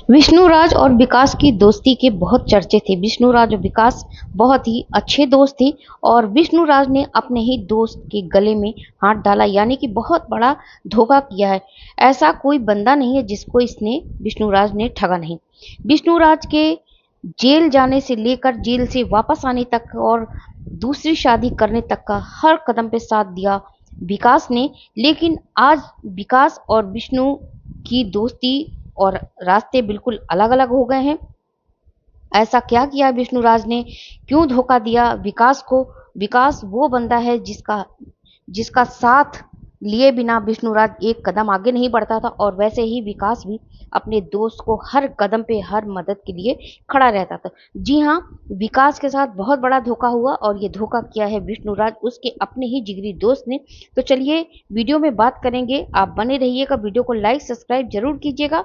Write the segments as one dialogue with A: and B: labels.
A: विष्णुराज और विकास की दोस्ती के बहुत चर्चे थे। विष्णुराज और विकास बहुत ही अच्छे दोस्त थे और विष्णुराज ने अपने ही दोस्त के गले में हाथ डाला, यानी कि बहुत बड़ा धोखा किया है। ऐसा कोई बंदा नहीं है जिसको इसने विष्णुराज ने ठगा नहीं। विष्णुराज के जेल जाने से लेकर जेल से वापस आने तक और दूसरी शादी करने तक का हर कदम पे साथ दिया विकास ने। लेकिन आज विकास और विष्णु की दोस्ती और रास्ते बिल्कुल अलग-अलग हो गए हैं। ऐसा क्या किया विष्णुराज ने? क्यों धोखा दिया विकास को? विकास वो बंदा है जिसका जिसका साथ लिए बिना विष्णुराज एक कदम आगे नहीं बढ़ता था, और वैसे ही विकास भी अपने दोस्त को हर कदम पे हर मदद के लिए खड़ा रहता था। जी हाँ, विकास के साथ बहुत बड़ा धोखा हुआ और ये धोखा किया है विष्णुराज उसके अपने ही जिगरी दोस्त ने। तो चलिए वीडियो में बात करेंगे, आप बने रहिएगा, वीडियो को लाइक सब्सक्राइब जरूर कीजिएगा।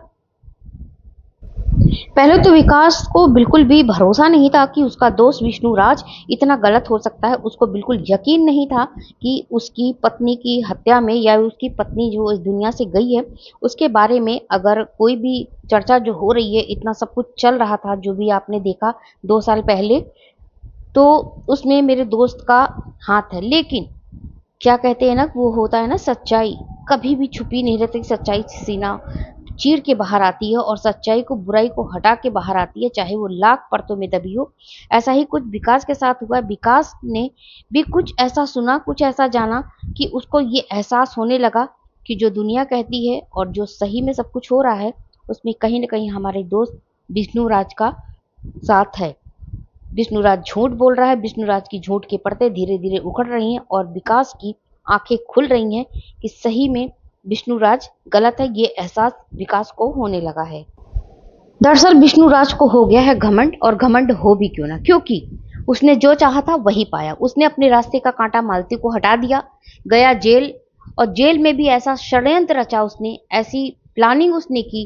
A: पहले तो विकास को बिल्कुल भी भरोसा नहीं था कि उसका दोस्त विष्णुराज इतना गलत हो सकता है। उसको बिल्कुल यकीन नहीं था कि उसकी पत्नी की हत्या में या उसकी पत्नी जो इस दुनिया से गई है उसके बारे में अगर कोई भी चर्चा जो हो रही है, इतना सब कुछ चल रहा था जो भी आपने देखा 2 साल पहले, तो उसमें मेरे दोस्त का हाथ है। लेकिन क्या कहते हैं ना, वो होता है ना, सच्चाई कभी भी छुपी नहीं रहती। सच्चाई से सीना चीर के बाहर आती है और सच्चाई को, बुराई को हटा के बाहर आती है, चाहे वो लाख परतों में दबी हो। ऐसा ही कुछ विकास के साथ हुआ। विकास ने भी कुछ ऐसा सुना, कुछ ऐसा जाना कि उसको ये एहसास होने लगा कि जो दुनिया कहती है और जो सही में सब कुछ हो रहा है उसमें कहीं ना कहीं हमारे दोस्त विष्णुराज का साथ है। विष्णुराज झूठ बोल रहा है। विष्णुराज की झूठ के पर्दे धीरे धीरे उखड़ रही हैं और विकास की आंखें खुल रही हैं कि सही में विष्णुराज गलत है। ये एहसास विकास को होने लगा है। दरअसल विष्णुराज को हो गया है घमंड, और घमंड हो भी क्यों ना, क्योंकि उसने जो चाहा था वही पाया। उसने अपने रास्ते का कांटा मालती को हटा दिया, गया जेल, और जेल में भी ऐसा षड्यंत्र रचा उसने, ऐसी प्लानिंग उसने की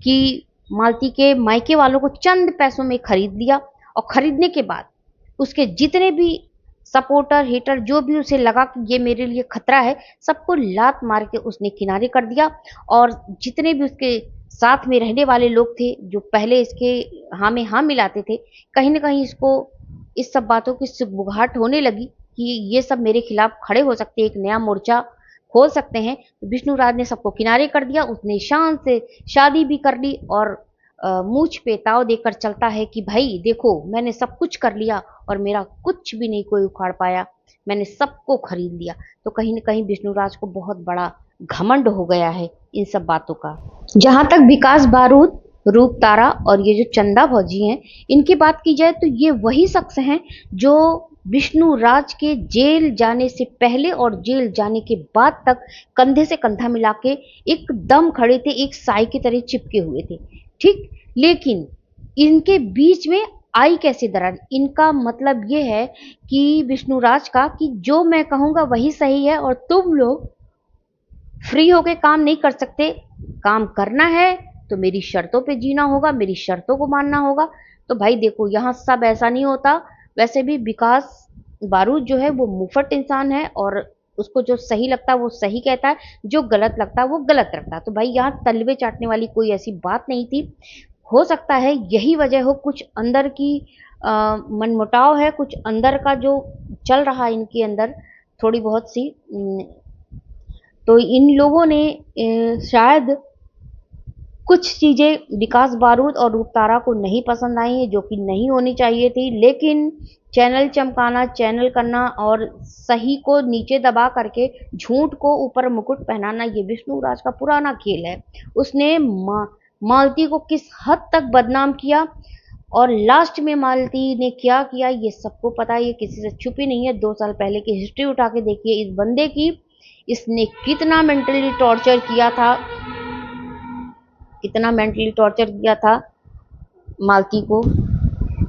A: कि मालती के मायके वालों को चंद पैसों में खरीद लिया, और खरीदने के बाद उसके जितने भी सपोर्टर हेटर जो भी उसे लगा कि ये मेरे लिए खतरा है, सबको लात मार के उसने किनारे कर दिया। और जितने भी उसके साथ में रहने वाले लोग थे जो पहले इसके हाँ में हाँ मिलाते थे, कहीं ना कहीं इसको इस सब बातों की सुगबुगाहट होने लगी कि ये सब मेरे खिलाफ खड़े हो सकते हैं, एक नया मोर्चा खोल सकते हैं। तो विष्णुराज ने सबको किनारे कर दिया। उसने शान से शादी भी कर ली और मूछ पे ताव देकर चलता है कि भाई देखो, मैंने सब कुछ कर लिया और मेरा कुछ भी नहीं कोई उखाड़ पाया, मैंने सबको खरीद लिया। तो कहीं ना कहीं विष्णुराज को बहुत बड़ा घमंड हो गया है इन सब बातों का। जहां तक विकास बारूद, रूप तारा और ये जो चंदा भौजी हैं, इनकी बात की जाए तो ये वही शख्स हैं जो विष्णुराज के जेल जाने से पहले और जेल जाने के बाद तक कंधे से कंधा मिला के एकदम खड़े थे, एक साई की तरह चिपके हुए थे। ठीक, लेकिन इनके बीच में आई कैसे दरार? इनका मतलब ये है कि विष्णुराज का कि जो मैं कहूंगा वही सही है और तुम लोग फ्री होके काम नहीं कर सकते। काम करना है तो मेरी शर्तों पे जीना होगा, मेरी शर्तों को मानना होगा। तो भाई देखो, यहाँ सब ऐसा नहीं होता। वैसे भी विकास बारूद जो है वो मुफट इंसान है और उसको जो सही लगता है वो सही कहता है, जो गलत लगता है वो गलत रखता है। तो भाई यहाँ तलवे चाटने वाली कोई ऐसी बात नहीं थी। हो सकता है यही वजह हो, कुछ अंदर की मनमुटाव है, कुछ अंदर का जो चल रहा है इनके अंदर थोड़ी बहुत सी तो इन लोगों ने शायद कुछ चीज़ें विकास बारूद और रूपतारा को नहीं पसंद आई हैं, जो कि नहीं होनी चाहिए थी। लेकिन चैनल चमकाना, चैनल करना और सही को नीचे दबा करके झूठ को ऊपर मुकुट पहनाना, ये विष्णुराज का पुराना खेल है। उसने मालती को किस हद तक बदनाम किया और लास्ट में मालती ने क्या किया ये सबको पता है, ये किसी से छुपी नहीं है। 2 साल पहले की हिस्ट्री उठा के देखिए इस बंदे की, इसने कितना मेंटली टॉर्चर किया था, कितना मेंटली टॉर्चर किया था मालती को।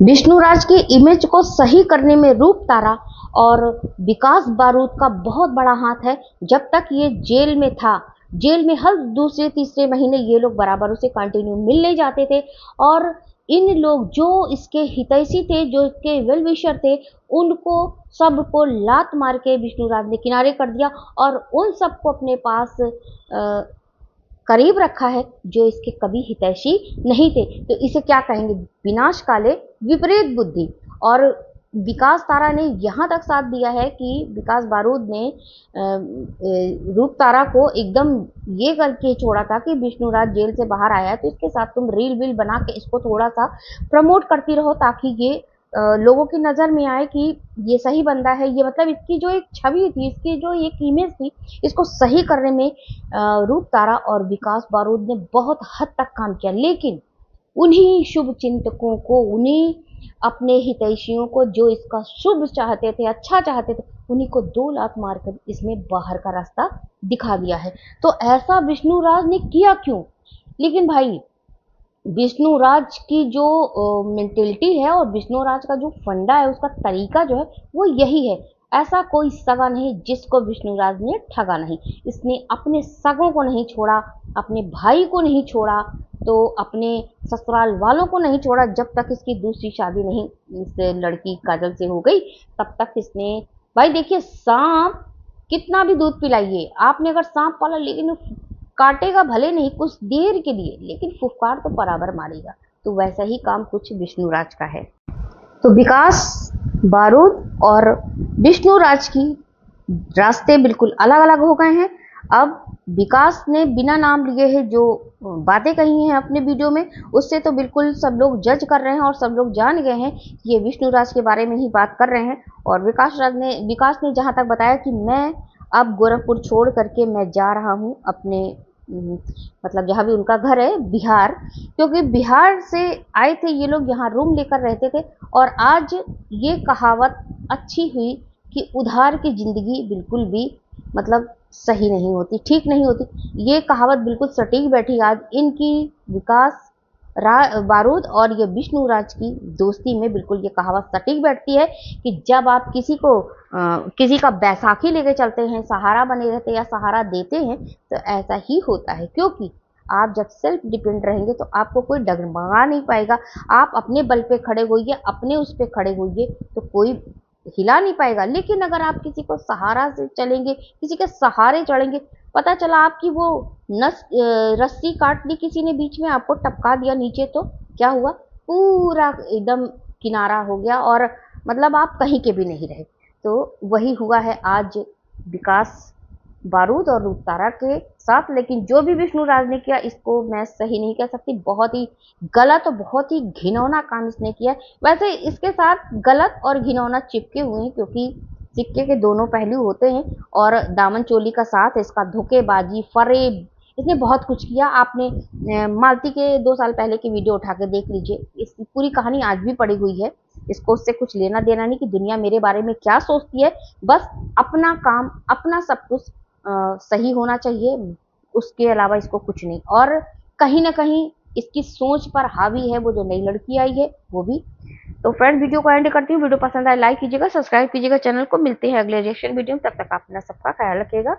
A: विष्णुराज की इमेज को सही करने में रूप तारा और विकास बारूद का बहुत बड़ा हाथ है। जब तक ये जेल में था, जेल में हर दूसरे तीसरे महीने ये लोग बराबर उसे कंटिन्यू मिलने जाते थे, और इन लोग जो इसके हितैषी थे, जो इसके वेल विशर थे, उनको सबको लात मार के विष्णुराज ने किनारे कर दिया और उन सबको अपने पास करीब रखा है जो इसके कभी हितैषी नहीं थे। तो इसे क्या कहेंगे? विनाश काले विपरीत बुद्धि। और विकास तारा ने यहाँ तक साथ दिया है कि विकास बारूद ने रूप तारा को एकदम ये करके छोड़ा था कि विष्णुराज जेल से बाहर आया है तो इसके साथ तुम रील वील बना के इसको थोड़ा सा प्रमोट करती रहो, ताकि ये लोगों की नज़र में आए कि ये सही बंदा है। ये मतलब इसकी जो एक छवि थी, इसकी जो एक इमेज थी, इसको सही करने में रूप तारा और विकास बारूद ने बहुत हद तक काम किया। लेकिन उन्हीं शुभ चिंतकों को, उन्हीं अपने हितैषियों को जो इसका शुभ चाहते थे, अच्छा चाहते थे, उन्हीं को 2 लात मारकर इसमें बाहर का रास्ता दिखा दिया है। तो ऐसा विष्णुराज ने किया क्यों? लेकिन भाई, विष्णुराज की जो मेंटेलिटी है और विष्णुराज का जो फंडा है, उसका तरीका जो है वो यही है। ऐसा कोई सगा नहीं जिसको विष्णुराज ने ठगा नहीं। इसने अपने सगों को नहीं छोड़ा, अपने भाई को नहीं छोड़ा, तो अपने ससुराल वालों को नहीं छोड़ा। जब तक इसकी दूसरी शादी नहीं इस लड़की काजल से हो गई, तब तक इसने, भाई देखिए, सांप कितना भी दूध पिलाइए, आपने अगर सांप पाला, लेकिन काटेगा भले नहीं कुछ देर के लिए, लेकिन फुफकार तो बराबर मारेगा। तो वैसा ही काम कुछ विष्णुराज का है। तो विकास बारूद और विष्णुराज की रास्ते बिल्कुल अलग अलग हो गए हैं। अब विकास ने बिना नाम लिए है जो बातें कही हैं अपने वीडियो में, उससे तो बिल्कुल सब लोग जज कर रहे हैं और सब लोग जान गए हैं कि ये विष्णुराज के बारे में ही बात कर रहे हैं। और विकास ने जहां तक बताया कि मैं अब गोरखपुर छोड़ करके मैं जा रहा हूँ अपने मतलब जहाँ भी उनका घर है, बिहार, क्योंकि बिहार से आए थे ये लोग, यहाँ रूम लेकर रहते थे। और आज ये कहावत अच्छी हुई कि उधार की जिंदगी बिल्कुल भी मतलब सही नहीं होती, ठीक नहीं होती। ये कहावत बिल्कुल सटीक बैठी आज इनकी विकास बारूद और ये विष्णुराज की दोस्ती में। बिल्कुल ये कहावत सटीक बैठती है कि जब आप किसी का बैसाखी लेके चलते हैं, सहारा बने रहते हैं या सहारा देते हैं, तो ऐसा ही होता है। क्योंकि आप जब सेल्फ डिपेंड रहेंगे तो आपको कोई डगमगा नहीं पाएगा। आप अपने बल पे खड़े होइए, अपने उस पे खड़े होइए, तो कोई हिला नहीं पाएगा। लेकिन अगर आप किसी को सहारा से चलेंगे, किसी के सहारे चढ़ेंगे, पता चला आपकी वो रस्सी काट ली किसी ने बीच में, आपको टपका दिया नीचे, तो क्या हुआ? पूरा एकदम किनारा हो गया और मतलब आप कहीं के भी नहीं रहे। तो वही हुआ है आज विकास बारूद और रूप तारा के साथ। लेकिन जो भी विष्णुराज ने किया, इसको मैं सही नहीं कह सकती, बहुत ही गलत और बहुत ही घिनौना काम इसने किया। वैसे इसके साथ गलत और घिनौना चिपके हुए हैं, क्योंकि सिक्के के दोनों पहलू होते हैं। और दामन चोली का साथ, इसका धोखेबाजी, फरेब, इसने बहुत कुछ किया। आपने मालती के 2 साल पहले की वीडियो उठा के देख लीजिए, इसकी पूरी कहानी आज भी पड़ी हुई है। इसको उससे कुछ लेना देना नहीं कि दुनिया मेरे बारे में क्या सोचती है। बस अपना काम, अपना सब कुछ सही होना चाहिए, उसके अलावा इसको कुछ नहीं। और कहीं ना कहीं इसकी सोच पर हावी है वो जो नई लड़की आई है, वो भी। तो फ्रेंड, वीडियो को एंड करती हूँ। वीडियो पसंद आए लाइक कीजिएगा, सब्सक्राइब कीजिएगा चैनल को। मिलते हैं अगले रिएक्शन वीडियो में, तब तक आप अपना सबका ख्याल रखिएगा।